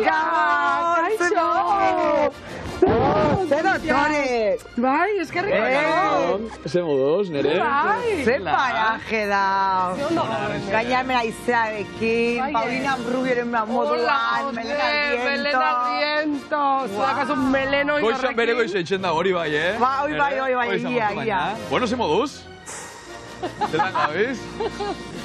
Kaixo! Zer doktore! Bai, eskerrik asko! Ze moduz, nere? Bai! Ze paraje da! Gainar mera izarekin, Paulina Brugeren moduan, Melena Riento! Zuakazu meleno Goizan bere goizu etxen da hori bai, eh? Ba, hori bai, egia. Bueno, ze moduz? Zetan gabiz?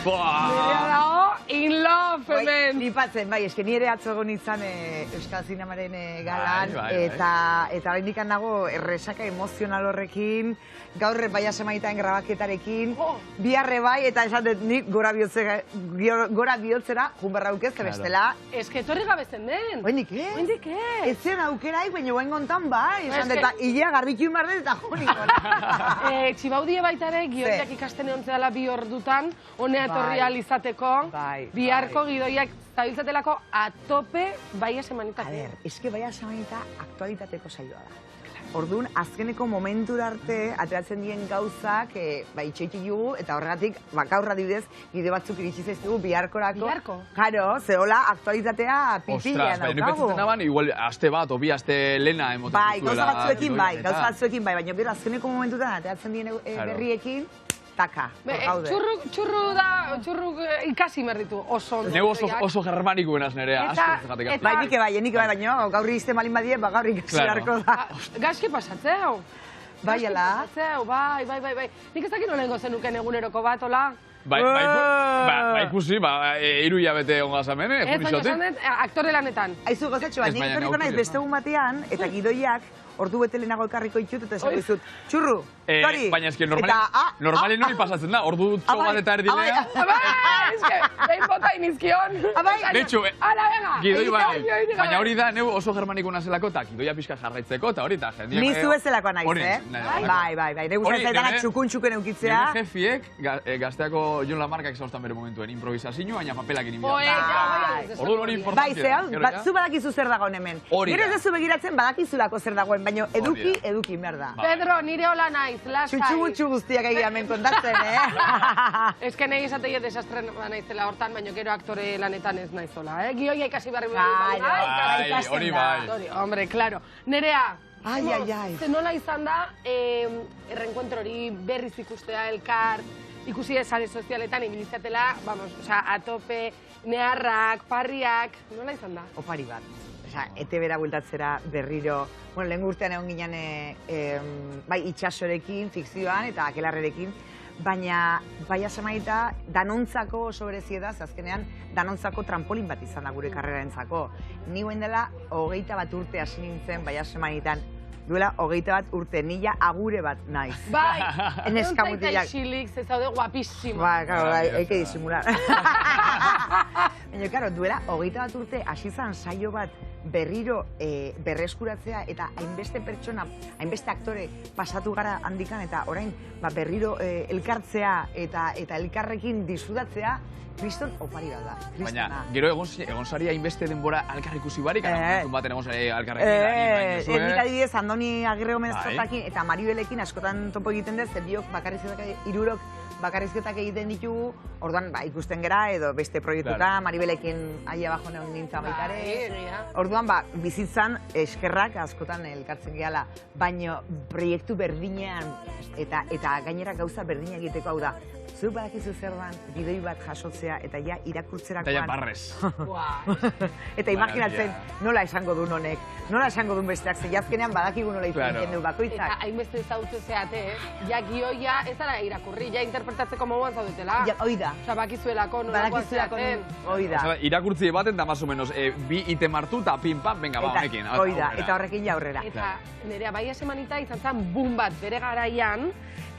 Nire dago, in love, hemen! Nipatzen, bai, eske nire atzogon izan Euskal Zinemaren galan, eta horrendikan nago erresaka emozional horrekin, gaur bai asemaitan grabaketarekin, biharre bai, eta esan dut nik gora bihotzera, junberra aukezte bestela. Eske etorri gabezen den! Oendik ez? Oendik ez? Ez zen aukeraik, baina guen gontan bai, esan dut, eta hilea garbikiun behar dut eta jonik. Txibaudie baita ere, gidoiak ikasten egon zedala 2 ordutan, honea etorri alizateko, biharko gidoiak zabiltzatelako atope bai esemanitako. A ber, eske bai esemanita aktualitateko saioa da. Orduan, azkeneko momentura arte ateratzen dien gauzak itxoitik jugu, eta horregatik, bakaurra dibidez, gide batzuk iritsi zaizkigu biharkorako. Biharko? Karo, zehola aktualitatea pipilean daukagu. Ostras, baina pentsatzen naban, igual aste bat, o bi aste lehena emoten bai, gauza batzuekin bai, baina gero azkeneko momentutan ateratzen dien berriekin, taka, gaude. Txurruk ikasi merditu oso ondo. Neu oso germaniko benaz nerea, asko zegatik. Bai, nike bai, baina gaurri izten balin badie, gaur ikasi beharko da. Gaizki pasatzeu. Bai, ala? Bai. Nik ez dakit nolengo zenuken eguneroko bat, hola? Bai, ikusi, 3 hilabete ongo azamene, funiziotik. Ez, baina esan dut, aktore lanetan. Aizu gozatxo bat, nik etorriko naiz beste egun batean, eta gidoiak, ordu bete lehenago ekarriko itxut, eta esan dizut, txurru, tori! Baina eski, normalen hori pasatzen da, ordu txogat eta erdilea. Eske, behin bota inizkion. Netxo, ala, venga! gidoi bai, baina hori da, neu oso germaniko nazelako, eta gidoia pixka jarraitzeko, eta hori, eta jendiak... Nizu bezalakoa naiz, Bai, negu zaitanak txukun eukitzea. Nire jefiek, gazteako Jon Lamarkak zauztan bere momentuen, improvisazio, baina papelak inibia. Orduan hori importantzia. Bai, batzu badakizu zer dagoen hemen. Gero ez dezu begiratzen badakizulako zer dagoen, baina eduki merda. Pedro, nire hola naiz, lasai. Txutxu guztiak egia hemen kontatzen, Ez que nahi esateie desastren naizela hortan, baina gero aktore lanetan ez naizola, Gioia ikasi barri hori bai. Hombre, claro. Nerea, Ai. nola izan da, errenkuentro hori berriz ikustea elkar, ikusi sare sozialetan ibilizatela, atope, neharrak, parriak, nola izan da? Opari bat. ETB-ra bueltatzera berriro, lehen urtean egon ginen bai itxasorekin, fikzioan eta akelarrerekin, baina bai asemaita danontzako oso bereziedaz, azkenean danontzako trampolin bat izan da gure karrerarentzako. Ni guen dela 21 urte hasi nintzen bai asemaitan, duela 21 urte, nila agure bat naiz. Bai, eneskamutilak. Xilik, ze zaude guapísimo. Bai, claro, hay que disimular. Baina, claro, duela 21 urte hasi zan saio bat berriro berreskuratzea eta hainbeste pertsona, hainbeste aktore pasatu gara handikan eta orain berriro elkartzea eta elkarrekin disfrutatzea, kriston opari bat da. Baina, gero egon zari hainbeste denbora alkar ikusi barik, baten egon zari alkarrekin. Nik adibidez, Andoni Agirre Gomez-Zotakin eta Maribelekin askotan topo egiten dez, biok irurok bakarrizketak egiten ditugu, orduan ikusten gera edo beste proiektuta, Maribelekin aia bajo neon nintzen baitare. Orduan bizitzan eskerrak askotan elkartzen gehala, baina proiektu berdinean eta gainera gauza berdina egiteko hau da. Zuk badakizu zer dan, gidoi bat jasotzea eta ja irakurtzerakoan... Eta ja barrez. Eta imaginatzen nola esango duen honek, nola esango duen besteak, ze jazkenean badakigu nola ikusten du bakoitzak. Eta hainbeste ezagutu zeate, ja gioia ez dara irakurri, ja interpretatzeko moduan zaudetela. Hoi da. Osa, bakizuelako nolakoan zeaten. Hoi da. Irakurtzi baten da, más o menos, bi item hartu eta pim-pam, venga, honekin. Hoi da, eta horrekin ja aurrera. Eta nerea bai esemanita izan zen boom bat bere garaian,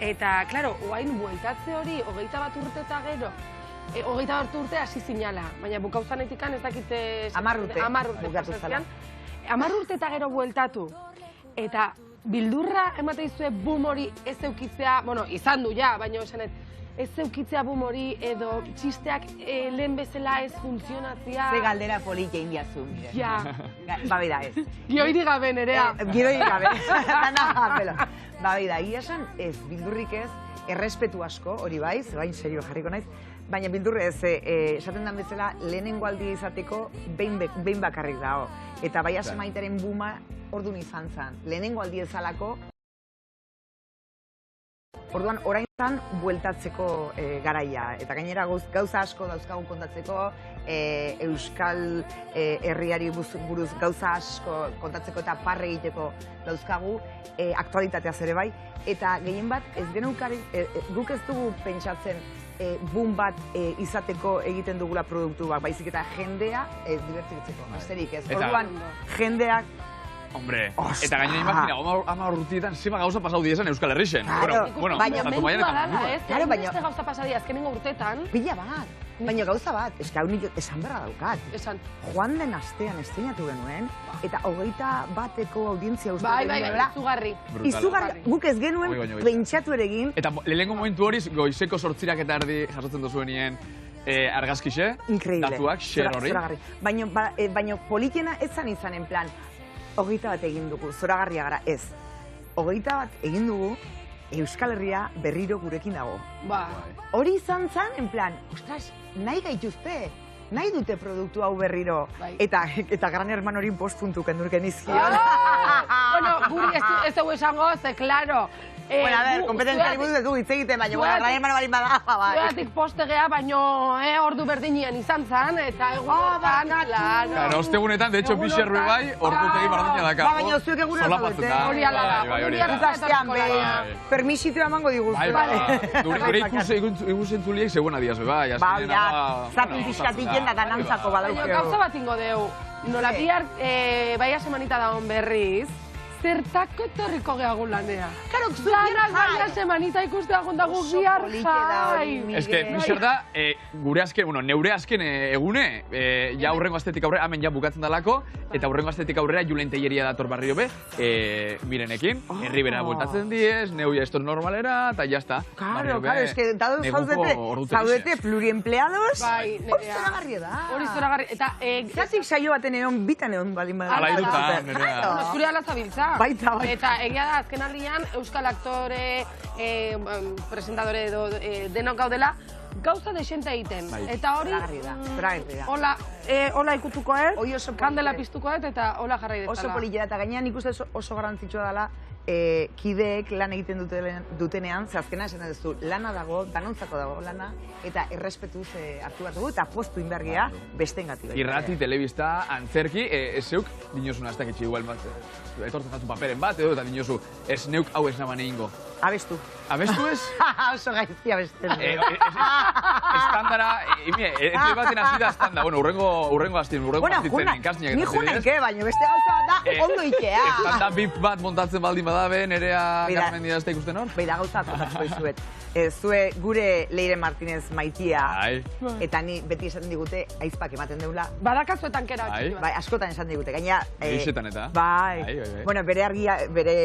eta, klaro, oain bueltatze hori, 21 urte eta gero, 21 urte hasi zinala, baina bukauzanetikan ez dakite... 10 urte. 10 urte pasazkian. 10 urte eta gero bueltatu. Eta bildurra emate izue boom hori ez eukitzea, bueno, izan du ja, baina esanet, ez eukitzea boom hori edo txisteak lehen bezala ez funtzionatzea... Ze galdera polik egin diazu, mire. Ja. Babida ez. Gioiri gabe, nerea. Gioiri gabe. Babida, egia esan ez, bildurrik ez, errespetu asko, hori bai, zebain serio jarriko naiz, Baina bildurre ez, esaten den bezala, lehenengo aldia izateko behin bakarrik dago. Eta bai asemaitaren buma orduan izan zen. Lehenengo aldia ezalako, orduan orain zan bueltatzeko garaia. Eta gainera gauza asko dauzkagu kontatzeko, Euskal herriari buruz gauza asko kontatzeko eta parre egiteko dauzkagu, aktualitateaz ere bai. Eta gehien bat, guk ez dugu pentsatzen boom bat izateko egiten dugula produktu bat, baizik eta jendea divertitzeko, asterik ez. Orduan, jendeak... Hombre, eta gainera imagina, 10 urtietan zima gauza pasau diezan Euskal Herrixen. Bueno, mendua dala, ez? Beste gauza pasadi azkenengo urtetan. Pila bat, baina gauza bat, hau nik esan berra daukat. Joan den astean estrenatu genuen, eta 21eko audientzia uste genuen. Izugarri. Izugarri, guk ez genuen pentsatu ere egin. Eta lehenengo momentu horiz, goizeko 8 eta erdi jasotzen duzuenien argazkixe, datuak, xer horri. Baina politena ez zan izan en plan, 21 bat egin dugu, zoragarria gara, ez. 21 bat egin dugu, Euskal Herria berriro gurekin dago. Hori izan zen, en plan, ostras, nahi gaituzte, nahi dute produktu hau berriro. Eta Gran Hermano hori 5 puntu kendurken izkion. Bueno, guri ez dugu esango, ze, klaro. Bueno, a ver, kompetentziari buruz ez du hitz egiten, baina, bueno, Gran Hermano barin bada, bai. Zuegatik postegea, baino ordu berdinian izan zen, eta egunetan, klaro. Claro, ostegunetan, de hecho, Pixerrue bai, ordutegi bardina daka. Baina, zuek egunetan zaudete. Hori ala da. Permisitu emango diguzte. Gure ikusentzuliek zegoen adiaz, bai. Zapin pixkatik jenda danantzako badaukeo. Gauza bat ingo deu, nola bihar baia semanita dagoen berriz, zertako etorriko gehagun lanea. Karo, Lanak baina semanita ikuste dagoen dago bihar jai. Ez que, Miser da, gure azken, bueno, neure azken egune, ja aurrengo astetik aurrera, hemen ja bukatzen dalako, eta aurrengo astetik aurrera Julen Telleria dator barrio be, Mirenekin, herribera bueltatzen diez, neuia esto normalera, eta jazta. Karo, ez que dados zaudete pluriempleados, hori zoragarri da. Hori zoragarri, eta... Zatik saio baten egon, bitan egon balin bada. Ala irutan, nerea. Zure ala zabiltza. Baita. Eta egia da, azken aldian, euskal aktore, presentadore edo denok gaudela, gauza desente egiten. Eta hori, hola ikutuko kandela piztuko eta hola jarrai dezala. Oso polilla, eta gainean ikuste oso garrantzitsua dela, kideek lan egiten dutenean, ze azkena esan duzu, lana dago, danontzako dago lana, eta errespetuz hartu bat dugu, eta postu inbergia bestengatik. Irrati, telebista, antzerki, ez zeuk, dinosun aztak etxe igual bat, etortzen jatzu paperen bat, edo, eta dinosu, ez neuk hau ez naban egingo. Abestu. Abestu ez? Oso gaizki abesten. Estandara, ez baten hasi da estanda, bueno, urrengo aztien inkastinak. Ni juna ike, baina beste gauza bat da, ondo ikea. Estanda bip bat montatzen baldin badabe, nerea Carmen Didazta ikusten hor? Beida gauza kontatuko izuet. Zue gure Leire Martínez maitia, eta ni beti esaten digute, aizpak ematen deula. Badakazuetan kera. Bai, askotan esan digute, gaina... Geixetan eta? Bai. Bueno, bere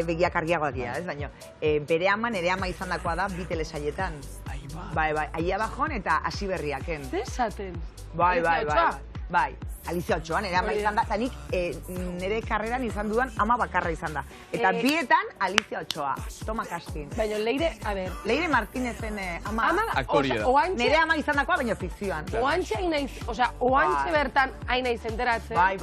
begiak argiagoak dira, ez baino. Bere ama, nere ama izan dakoa da, bi telesaietan. Bai, ahi abajon eta hasi berriaken. Zesaten? Bai, Alicia Ochoa, nere ama izan da, eta nik nere karreran izan dudan ama bakarra izan da. Eta bietan Alicia Ochoa, toma casting. Baina Leire, a ver... Leire Martínezen ama... Aktoria da. Nere ama izan dakoa, baina fikzioan. Oantxe hainaiz, osea, oantxe bertan hainaiz enteratzen. Bai.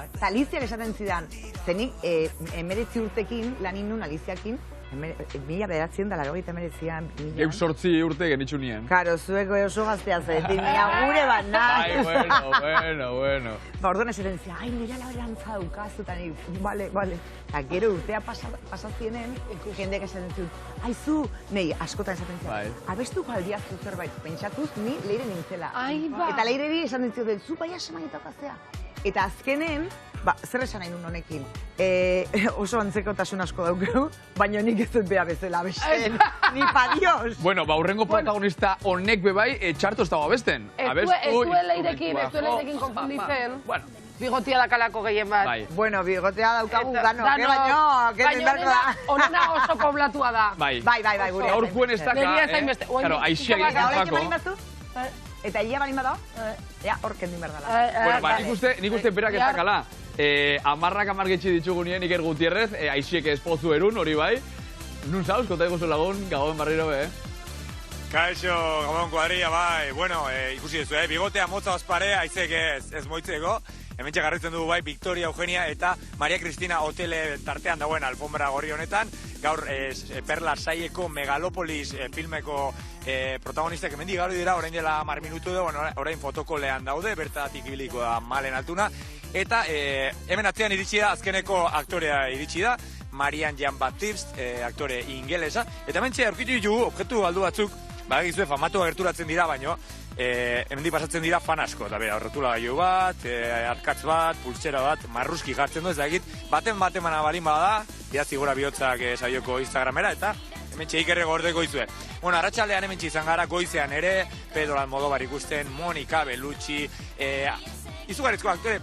Eta Aliziak esaten zidan, zenik 19 urtekin lan indun Aliziakin, 1989an... Geuk 8 urte genitxu nien. Karo, zueko oso gaztea zetin, gure bat nahi. Bueno. Ba, orduan esaten zia, ai, nire laberantza daukazu, eta nik, bale. Eta gero urtea pasazienen, jendeak esaten zuen, aizu, nei, askotan esaten zia, abestuko aldiazu zerbait, pentsatuz, ni Leire nintzela. Eta Leireri esaten zioten, zu bai asemanetak aztea. Eta azkenen, zer esan nahi nun honekin, oso antzekotasun asko daukeu, baina nik ez dut beha bezala abesten, ni pa Dios. Bueno, urrengo protagonista honek bebai, txarto ez dago abesten. Ez du Leirekin konfunditzen. Bigotia dakalako gehien bat. Bueno, bigotea daukagu gano, baino, kendendarko da. Honena oso poblatua da. Bai, gure. Gaur puen ez daka. Negia zain beste. Claro, aixiak egin Eta ia balin badao, ja, hor kendin berdala. Bueno, nik uste berak ez dakala. 10 getxi ditugunien Iker Gutierrez, aixiek espozu erun, hori bai. Nun zauz, kota eguzu lagun, gagoen barriro be, Kaixo, Gabon kuadrilla, bai, bueno, ikusi duzu, bigotea motza ospare, aizek ez moitzeko. Hementxe garritzen dugu bai, Victoria Eugenia eta Maria Cristina hotele tartean dagoen alfombra gorri honetan. Gaur Perla Saieko Megalopolis filmeko protagonistak hemendik gaur dira, orain dela 10 minutu edo, orain fotokolean daude, bertatik ibiliko da Malen Altuna. Eta hemen atzean iritsi da, azkeneko aktorea iritsi da, Marian Jean-Baptiste, aktore ingelesa. Eta hementxe aurkitu ditugu, objektu galdu batzuk, badakizue famatua gerturatzen dira, baino, hemendik pasatzen dira fan asko, eta bera, horretula gailu bat, arkatz bat, pultsera bat, marruski jartzen du, ez dakit, baten barin bada, idatzi gora bihotzak saioko Instagramera, eta hementxe ikerre gordeko izue. Bueno, arratsaldean hementxe izan gara, goizean ere, Pedro Almodóvar ikusten, Monica Bellucci, izugarrizko aktore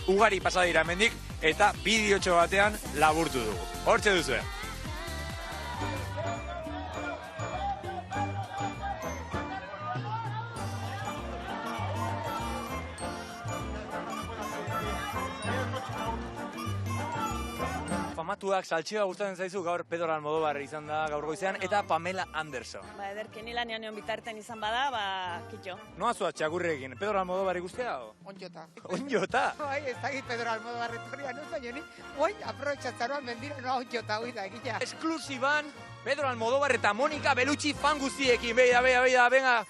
ugari pasa dira hemendik, eta bideotxo batean laburtu dugu. Hortxe duzue. Famatuak saltxioa gustatzen zaizu, gaur Pedro Almodóvar izan da gaur goizean, eta Pamela Anderson. Ederki nilanean egon bitarten izan bada, kitxo. Noa zua txakurrekin, Pedro Almodóvar ikustea? Onjota. Onjota? Bai, ez dakit Pedro Almodóvar etorria, no baina ni, aprobetxatzaroan mendira, noa onjota, hoi da, egila. Esklusiban, Pedro Almodóvar eta Monica Bellucci fan guztiekin, beida, venga,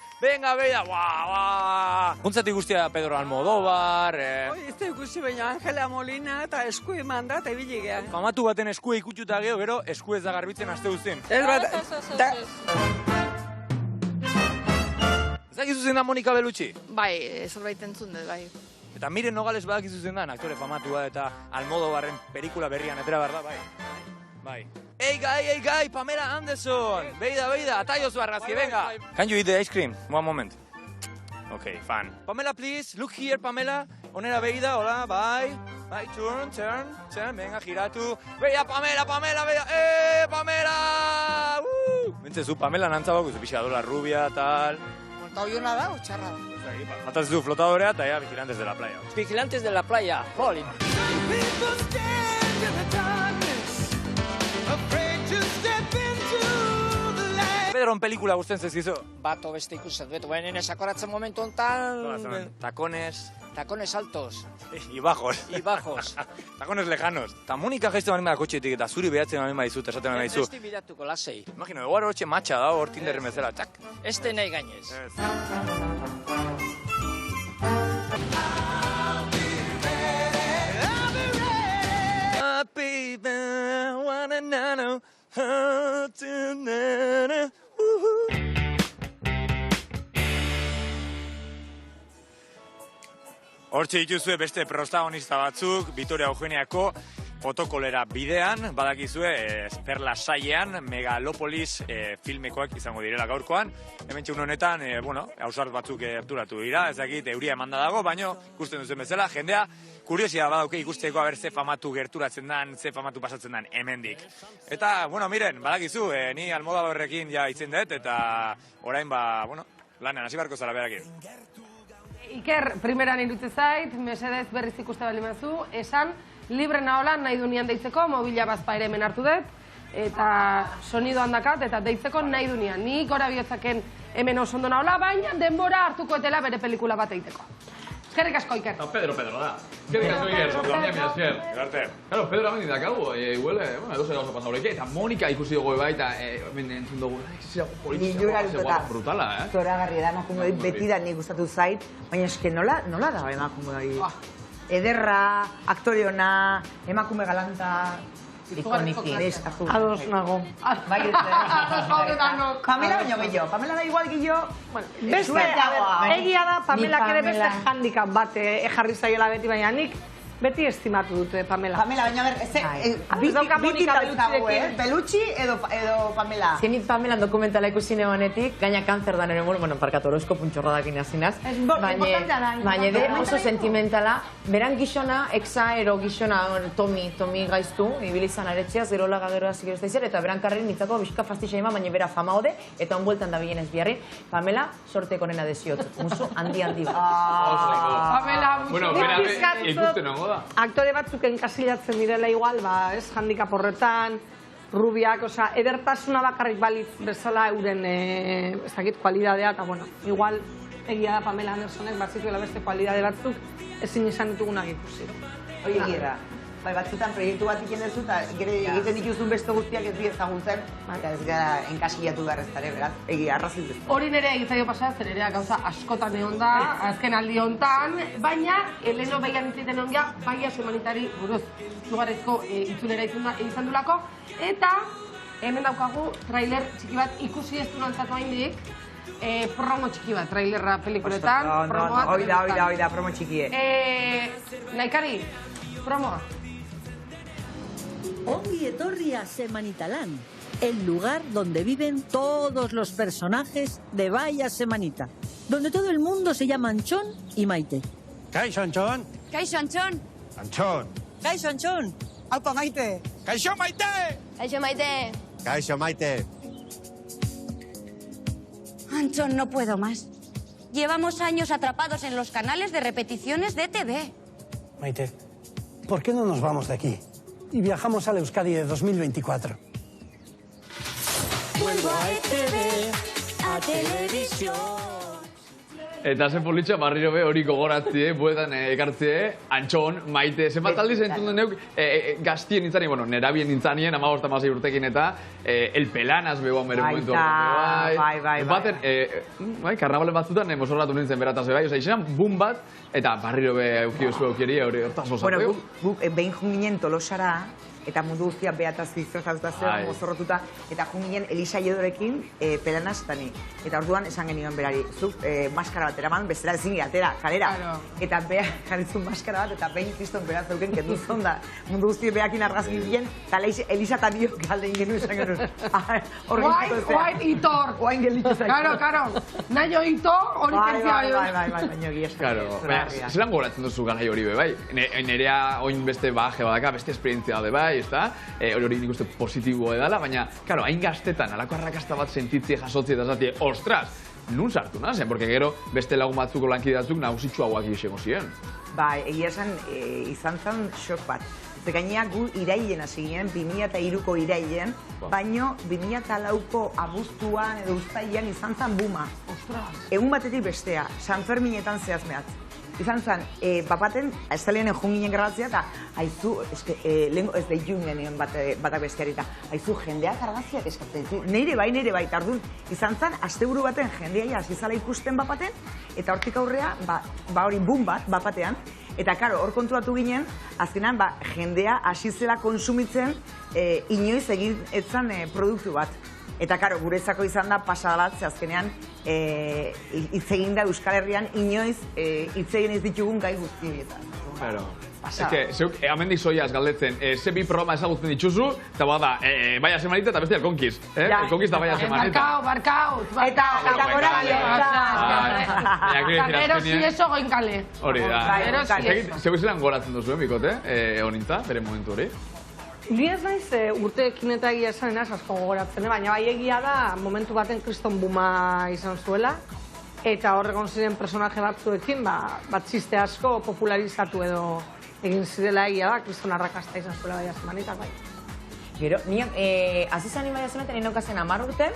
guau. Juntzatik guztia Pedro Almodóvar, Ez da ikusi baina Angela Molina eta esku eman da, eta ibili gehan. famatu baten eskue ikututa gero esku ez da garbitzen aste guztien. Ez bat, Zakizu zen da Monica Bellucci? Bai, zerbait entzun dut, bai. Eta Miren Nogales badakizu zen da, aktore famatua eta Almodóvarren pelikula berrian atera behar da, bai. Bai. Hey guy, Pamela Anderson! Beida, ataiozu argazki, venga! Can you eat the ice cream? One moment. Okay, fine. Pamela, please, look here, Pamela. Onera beida, hola, bai. Bai, turn, venga, giratu. Beida, Pamela, beida, Pamela! Bentzezu, Pamela nantzabak, uzu pixadola rubia, tal... monta hoiona da, o txarra da? Faltazezu flotadorea eta ya vigilantes de la playa. Vigilantes de la playa, jolín. Pedron pelikula gusten zezizu? Bato beste ikusten duetu, baina esakoratzen momentu honetan... Tacones altos. Y bajos. Tacones lejanos. Ta Monika jaizte balen bada kotxetik eta zuri behatzen balen badizut, esaten balen badizu. Beste biratuko lasei. Imagino, eguar hortxe matxa da, hor Tinderren bezala, txak. Este nahi gainez. Hortxe dituzue beste protagonista batzuk, Victoria Eugeniako fotokolera bidean, badakizue Perla Saiean, Megalopolis filmekoak izango direla gaurkoan. Hemen txun honetan, hausart batzuk harturatu dira, ez dakit euria emanda dago, baino ikusten duzen bezala, jendea kuriosia badauke ikusteko aber ze famatu gerturatzen dan, ze famatu pasatzen dan hemendik. Eta, miren, badakizu, ni Almodóvarrekin ja itzen dut, eta orain lanean hasi barko zara berakin. Iker, primeran irutze zait, mesedez berriz ikuste bali mazu, esan, libre nahola nahi dunian deitzeko, mobila bazpa ere hemen hartu dut, eta sonido handakat, eta deitzeko nahi dunian. Ni gora bihotzaken hemen oso ondo nahola, baina denbora hartuko etela bere pelikula bat egiteko. Eskerrik asko, Iker. Pedro da. Eskerrik asko, Iker. Mila esker. Garte. Claro, Pedro amendi dakagu, huele, edoze gauza pasa horreke, eta Monika ikusi dugu bai, eta hemen entzun dugu, brutala, Zoragarri da, emakume beti da nik gustatu zait, baina eske nola da emakume hori? Ederra, aktore ona, emakume galanta, ikoniki. Ados nago. Bai, Pamela baino gehiago. Pamela da igual gehiago. Beste, egia da, Pamelak ere beste handicap bat jarri zaiola beti, baina nik beti estimatu dute Pamela. Pamela, baina biti dauzkagu, Bellucci edo Pamela? Zenit Pamela dokumentala ikusi neonetik, gaina kanzer da nire bueno, parkatu orozko puntxorra dakin azinaz. Baina oso sentimentala, beran gizona, exa-ero gizona Tomi gaiztu, ibilizan aretxeaz, gero laga gero hasi gerozta izan, eta beran karren nintzako bizka fastisa ima, baina bera fama ode, eta onbueltan da bilenez biharri. Pamela, sorteko nena desiot, musu handi bat. Pamela, ikusten nago da. Aktore batzuk enkasilatzen direla igual, handicap horretan, rubiak, osea, edertasuna bakarrik balitz bezala euren, ez dakit, kualidadea, eta, bueno, igual egia da Pamela Andersonek batzituela beste kualidade batzuk ezin izan ditugunak ikusi. Hori egia da. Bai, batzutan proiektu bat iken duzu, eta egiten dituzun beste guztiak ez bi ezagutzen, eta ez gara enkasillatu behar ez dara, beraz, egia, arrazit ez. Hori nire egitzaio pasada, zer ere gauza askotan egon da, azken aldi hontan, baina Eleno behian itziten ongia, baia semanitari buruz lugarezko itzulera izan dulako, eta hemen daukagu trailer txiki bat ikusi ez du lantzatu haindik, promo txiki bat, trailerra pelikuletan, promoa. Hoi da, promo txikie. Naikari, promoa. Ongi etorri a Semanitaland, el lugar donde viven todos los personajes de Vaya Semanita, donde todo el mundo se llama Anchón y Maite. Kaixo, Anchón. Kaixo, Anchón. Anchón. Kaixo, Anchón. Aupa, Maite. Kaixo, Maite. Kaixo, Maite. Kaixo, Maite. Anchón, no puedo más. Llevamos años atrapados en los canales de repeticiones de TV. Maite, ¿por qué no nos vamos de aquí y viajamos al Euskadi de 2024? Vuelvo a ETV, a televisión. Eta zen politxa barriro be hori gogoratzie, buetan ekartzie, Antxon, Maite, zenbat aldiz entzun den neuk gaztien nintzani, bueno, nerabien nintzanien, 15-16 urtekin eta El Pelanaz begoan bere momentu. Bai. Baten, karnabalen batzutan mozorratu nintzen berataz bai, oza, izenan boom bat, eta barriro be eukiozu eukieria hori hortaz osatu. Bueno, behin junginen Tolosara, eta mundu guztia behataz izrazatuta zer, mozorrotuta, eta junginen Elisa Iodorekin Pelanaz eta ni. Eta orduan esan genion berari, zuk maskara bat eraman, bestera ezin atera, kalera. Eta beha jarritzun maskara bat, eta behin kriston beraz euken kenduzon da. Mundu guztia behakin argazkin bilen, eta Elisa eta niok galdein genuen esan genuen. Oain itor. Oain gelitu zaik. Karo. Naio itor, hori kentzia bai, baina egia esan. Zelan gogoratzen duzu garai hori be, bai? Nerea oin beste baje badaka, beste esperientzia de bai, hori nik uste positiboa edala, baina, karo, hain gaztetan, alako arrakasta bat sentitzie, jasotzie eta zatie, ostras, nun sartu nazen, porque gero beste lagun batzuko lankidatzuk nagusitxuagoak izango ziren. Bai, egia esan, izan zen xok bat. Eta gainera gu irailen hasi ginen, 2003ko irailen, baino 2004ko abuztuan edo uztailean izan zen buma. Egun batetik bestea, San Ferminetan zehazmeat. Izan zen, bapaten, ez da lehenen junginen grabatzea, eta haizu, ez da jungen batak besteari, eta haizu jendeak argazkiak eskatzen. Neire bai, eta orduan, izan zen, asteburu baten jendeai azizala ikusten bapaten, eta hortik aurrea, hori boom bat, bapatean, eta karo, hor konturatu ginen, azkenan, jendea asizela konsumitzen, inoiz egin etzan produktu bat. Eta, karo, guretzako izan da pasadalatze azkenean hitz egin da Euskal Herrian inoiz hitz egin ez ditugun gai guztietan. Claro. Zeuk, amendik zoiaz galdetzen, ze bi programa ezagutzen dituzu, eta bada, Baia Semanita eta beste El Conquis. El Conquis eta Baia Semanita. Barkau. Eta gora gero si eso goinkale. Hori da. Zeu izelan goratzen duzu, bikote, honintza, bere momentu hori? Ni ez naiz urteekin eta egia esan asko gogoratzen, baina bai egia da momentu baten kriston buma izan zuela, eta horregon ziren personaje batzuekin, bat txiste asko popularizatu edo egin zirela egia da, kriston arrakasta izan zuela Baia Semanita, bai. Gero, nian, azizan ni Baia Semanita nien daukazen 10 urte,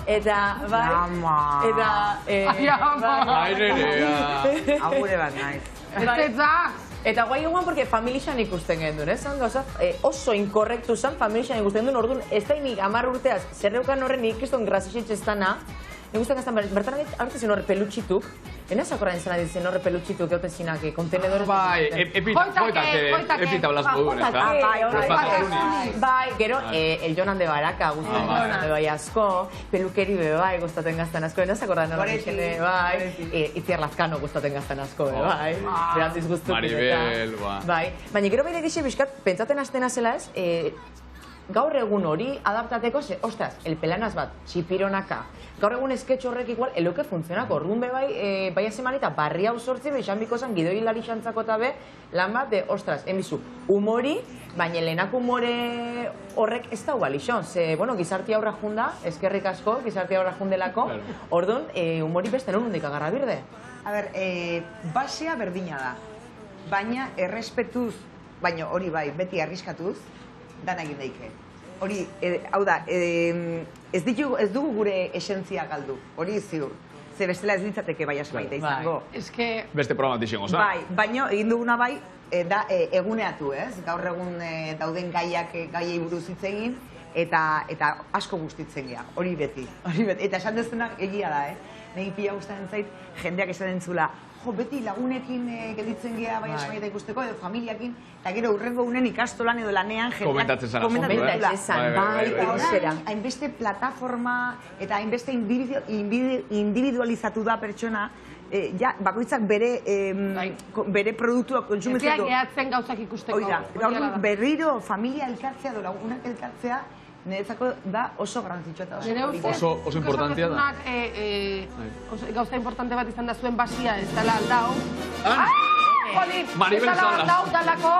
eta, bai, Ai, nerea. Agure bat naiz. Eta guai eguan, porque familixan ikusten gendun, oso inkorrektu zen familixan ikusten gendun, orduan, ez da nik 10 urteaz, zer reukan horren nik kriston grazixetxe ez dana, Egusten gaztan, bertan hartu zen horre pelutxituk, enaz akorrain zena ditzen horre pelutxituk egoten zinak kontenedores... Bai, epita blazko duen, ez da? Bai, gero, el Jonan de Baraka guztaten gaztan bai asko, pelukeri be bai guztaten gaztan asko, enaz akorrain horre ditzen, bai, Itziar Lazkano guztaten gaztan asko, bai, berantiz guztukin. Maribel, bai. Baina gero bai egixe bizkat, pentsaten aztena zela ez, gaur egun hori adaptateko, ostras, El Pelanaz bat, txipironaka, gaur egun esketxo horrek igual, eloke funtzionako, orduan be bai, Baia Semanita, barri hau sortzi, beixan biko zen, gidoi hilari xantzako eta be, lan bat, ostras, emizu, humori, baina lehenako humore horrek ez da gual ixon, ze, bueno, gizarti aurra junda, eskerrik asko, gizarti aurra jundelako, orduan, humori beste non hundik agarra birde. A ber, basea berdina da, baina errespetuz, baina hori bai, beti arriskatuz, dana egin daike. Hori, hau da, ez dugu gure esentzia galdu, hori ziur. Ze bestela ez ditzateke bai asmaita izango. Beste programa dixengo, za? Bai, baina egin duguna bai, da eguneatu, ez? Gaur egun dauden gaiei buruz hitz egin, eta asko gustitzen gea, hori beti. Eta esan dezunak egia da, Negi pila gustatzen zait, jendeak esan entzula, beti lagunekin gelditzen gea bai asmaita ikusteko, edo familiakin, eta gero urrengo unen ikastolan edo lanean jendeak komentatzen zara. Hainbeste plataforma eta hainbeste individualizatu da pertsona, bakoitzak bere produktuak kontsumitzeko. Ez gehatzen gauzak ikusteko. Gaur berriro familia elkartzea edo lagunak elkartzea, niretzako da oso garrantzitsua eta oso importantea da. Gauza importante bat izan da zuen basia, ez dela aldao. Maribel Salas. Ez dela aldao dalako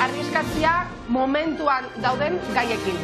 arrieskatzia momentuan dauden gaiekin.